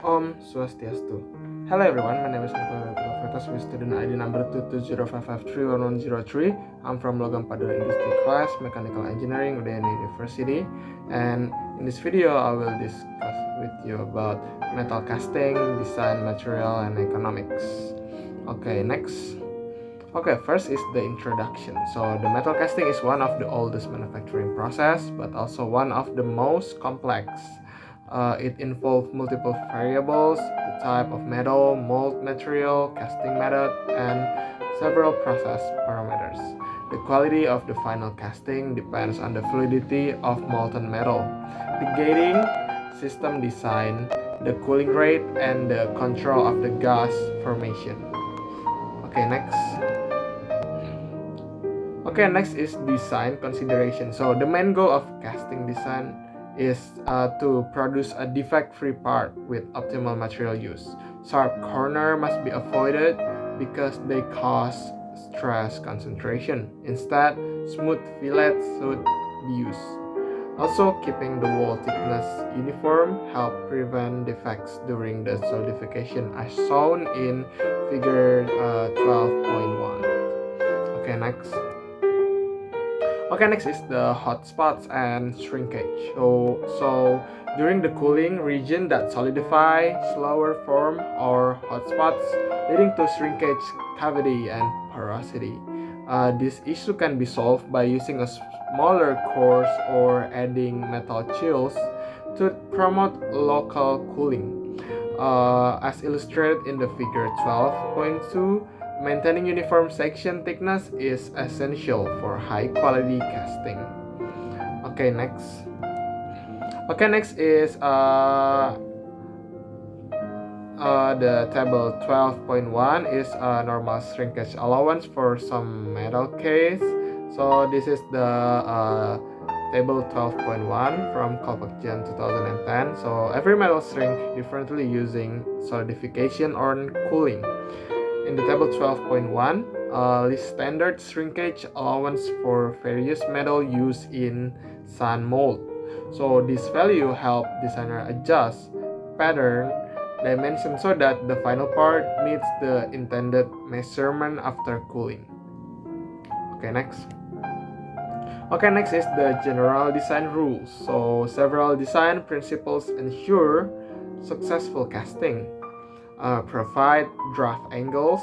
Om Swastiastu. Hello everyone, my name is Nicola Profetas with student ID number 22055311003. I'm from Logam Padura Industry class, Mechanical Engineering, Udayana University. And in this video, I will discuss with you about metal casting, design, material, and economics. Okay, next. Okay, first is the introduction. So the metal casting is one of the oldest manufacturing process, but also one of the most complex. It involves multiple variables, the type of metal, mold material, casting method, and several process parameters. The quality of the final casting depends on the fluidity of molten metal, the gating system design, the cooling rate, and the control of the gas formation. Okay, next. Okay, next is design consideration. So the main goal of casting design is to produce a defect-free part with optimal material use. Sharp corner must be avoided because they cause stress concentration. Instead, smooth fillets should be used. Also, keeping the wall thickness uniform help prevent defects during the solidification as shown in figure 12.1. Okay, next. Okay, next is the hotspots and shrinkage. So during the cooling, region that solidify, slower form, or hotspots, leading to shrinkage, cavity, and porosity. This issue can be solved by using a smaller cores or adding metal chills to promote local cooling. As illustrated in the figure 12.2, maintaining uniform section thickness is essential for high quality casting. Okay, next. Okay, next is the table 12.1 is a normal shrinkage allowance for some metal case. So this is the table 12.1 from Kolpakjian 2010. So every metal shrink differently using solidification or cooling. In the table 12.1, list standard shrinkage allowance for various metal used in sand mold. So this value help designer adjust pattern dimension so that the final part meets the intended measurement after cooling. Okay, next. Okay, next is the general design rules. So several design principles ensure successful casting. Provide draft angles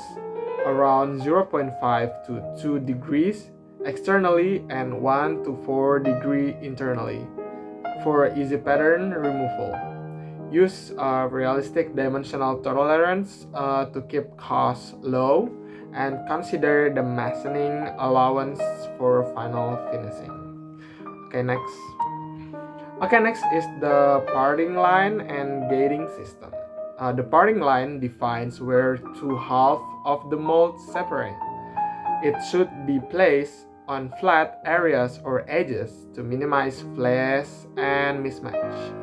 around 0.5 to 2 degrees externally and 1 to 4 degree internally for easy pattern removal. Use realistic dimensional tolerance to keep costs low, and consider the machining allowance for final finishing. Okay, next. Okay, next is the parting line and gating system. The parting line defines where two halves of the mold separate. It should be placed on flat areas or edges to minimize flash and mismatch.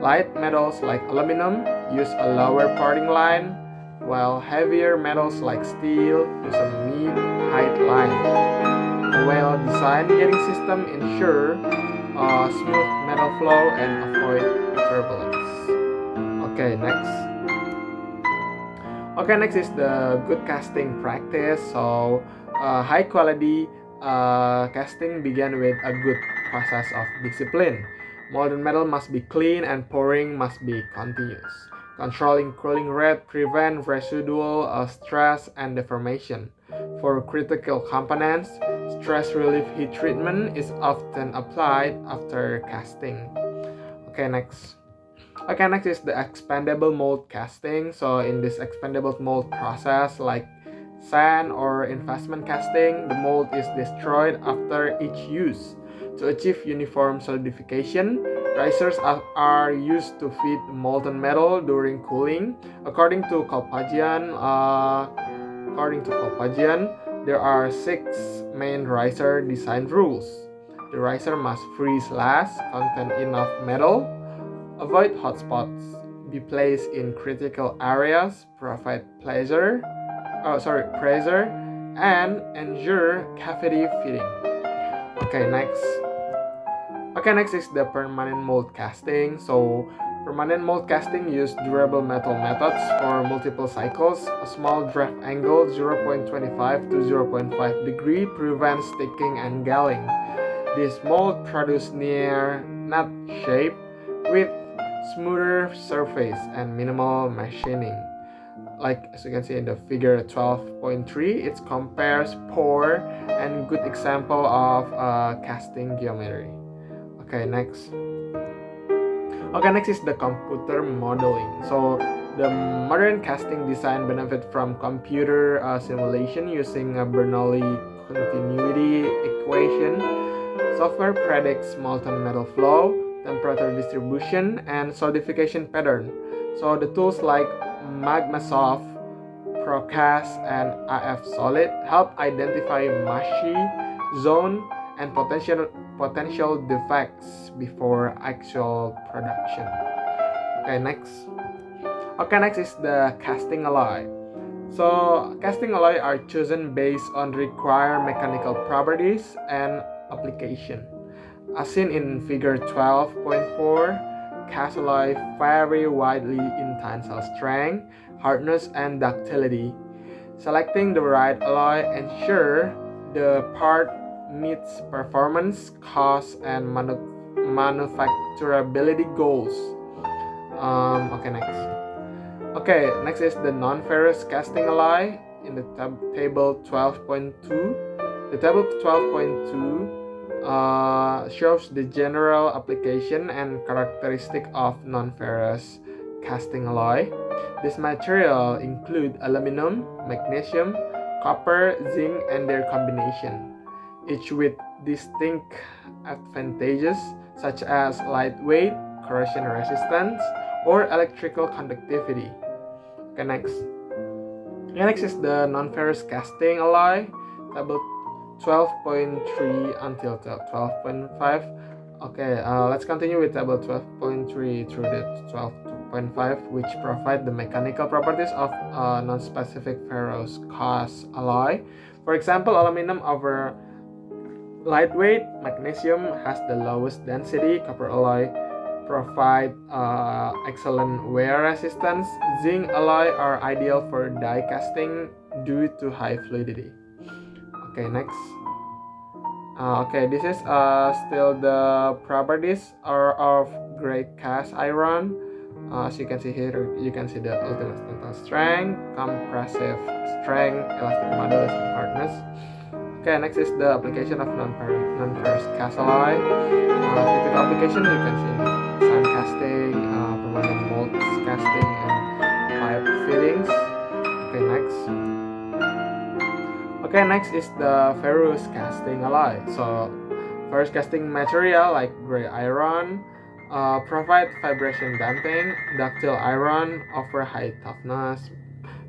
Light metals like aluminum use a lower parting line, while heavier metals like steel use a mid-height line. A well-designed gating system ensures smooth metal flow and avoid turbulence. Okay, next. Okay, next is the good casting practice. So, high quality casting began with a good process of discipline. Molten metal must be clean and pouring must be continuous. Controlling cooling rate prevent residual stress and deformation. For critical components, stress relief heat treatment is often applied after casting. Okay, next. Okay, next is the expandable mold casting. So in this expandable mold process, like sand or investment casting, the mold is destroyed after each use. To achieve uniform solidification, risers are used to feed molten metal during cooling. According to Kolpakjian, there are 6 main riser design rules. The riser must freeze last, contain enough metal, avoid hotspots, be placed in critical areas, provide pressure, and ensure cavity fitting. Okay, next. Okay, next is the permanent mold casting. So Permanent mold casting use durable metal methods for multiple cycles. A small draft angle 0.25 to 0.5 degree prevents sticking and galling. This mold produces near nut shape with smoother surface and minimal machining. Like as you can see in the figure 12.3, it compares poor and good example of casting geometry. Okay, next is the computer modeling. So the modern casting design benefit from computer simulation using a Bernoulli continuity equation. Software predicts molten metal flow, temperature distribution, and solidification pattern. So the tools like MagmaSoft, Procast, and AF Solid help identify mushy zone and potential defects before actual production. Next is the casting alloy. So casting alloy are chosen based on required mechanical properties and application. As seen in figure 12.4, cast alloy vary widely in tensile strength, hardness, and ductility. Selecting the right alloy ensure the part meets performance, cost, and manufacturability goals. Next is the non-ferrous casting alloy in the table 12.2. The table 12.2 shows the general application and characteristic of non-ferrous casting alloy. This material include aluminum, magnesium, copper, zinc, and their combination, each with distinct advantages such as lightweight, corrosion resistance, or electrical conductivity. Next is the non-ferrous casting alloy, table 12.3 until 12.5. Let's continue with table 12.3 through the 12.5, which provide the mechanical properties of non-specific ferrous cast alloy. For example, aluminum over lightweight, magnesium has the lowest density, copper alloy provide excellent wear resistance, zinc alloy are ideal for die casting due to high fluidity. Next. This is still the properties of great cast iron. As you can see here, you can see the ultimate tensile strength, compressive strength, elastic modulus, and hardness. Next is the application of non-ferrous cast alloy. Typical application you can see sand casting, permanent mold casting, and pipe fittings. Next is the ferrous casting alloy. So ferrous casting material like gray iron provide vibration damping. Ductile iron offer high toughness.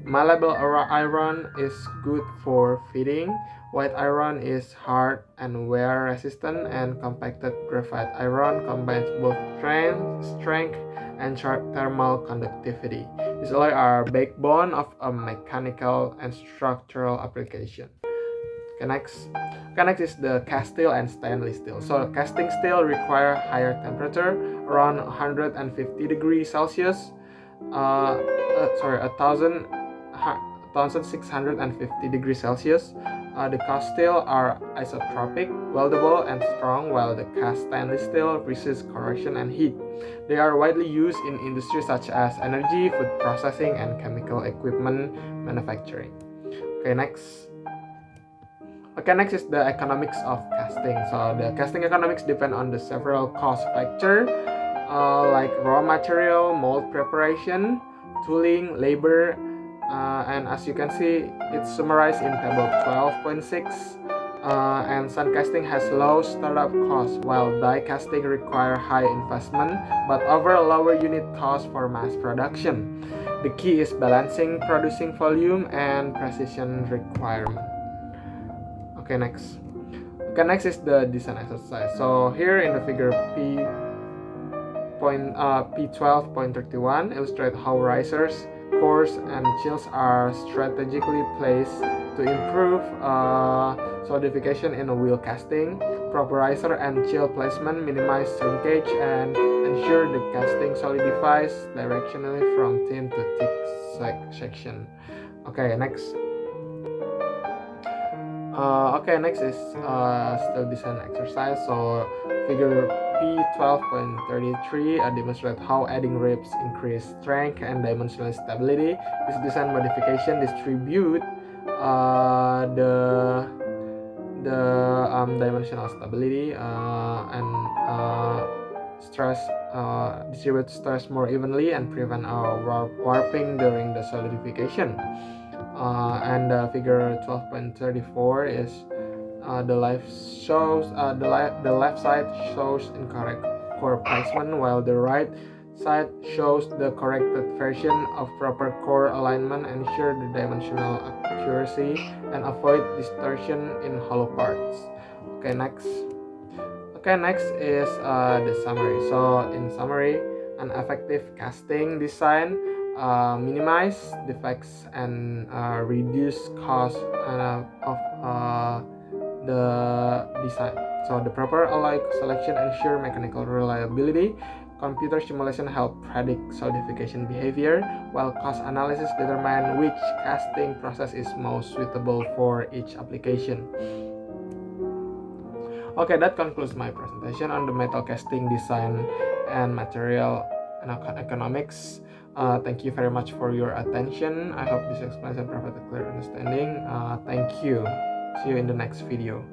Malleable iron is good for fitting. White iron is hard and wear resistant, and compacted graphite iron combines both strength and thermal conductivity. These alloys are backbone of a mechanical and structural application. Next is the cast steel and stainless steel. So casting steel require higher temperature, around 150 degrees Celsius. 1650 degrees Celsius. The cast steel are isotropic, weldable, and strong, while the cast stainless steel resists corrosion and heat. They are widely used in industries such as energy, food processing, and chemical equipment manufacturing. Next is the economics of casting. So the casting economics depend on the several cost factors like raw material, mold preparation, tooling, labor, and as you can see, it's summarized in table 12.6. And sand casting has low startup costs, while die casting require high investment but offer lower unit cost for mass production. The key is balancing producing volume and precision requirement. Next is the design exercise. So here in the figure P12.31 illustrate how risers, cores, and shields are strategically placed to improve solidification in a wheel casting. Proper riser and chill placement minimize shrinkage and ensure the casting solidifies directionally from thin to thick section. Okay, next. Next is still design exercise. So figure P12.33 demonstrates how adding ribs increase strength and dimensional stability. This design modification distribute the dimensional stability and stress distribute stress more evenly and prevent warping during the solidification. And figure 12.34 is the left side shows incorrect core placement, while the right side shows the corrected version of proper core alignment. Ensure the dimensional accuracy and avoid distortion in hollow parts. Okay, next is the summary. So in summary, an effective casting design minimize defects and reduce cost of the design. So the proper alloy selection ensure mechanical reliability. Computer simulation help predict solidification behavior, while cost analysis determine which casting process is most suitable for each application. Okay, that concludes my presentation on the metal casting design and material and economics. Thank you very much for your attention. I hope this explanation provided clear understanding. Thank you. See you in the next video.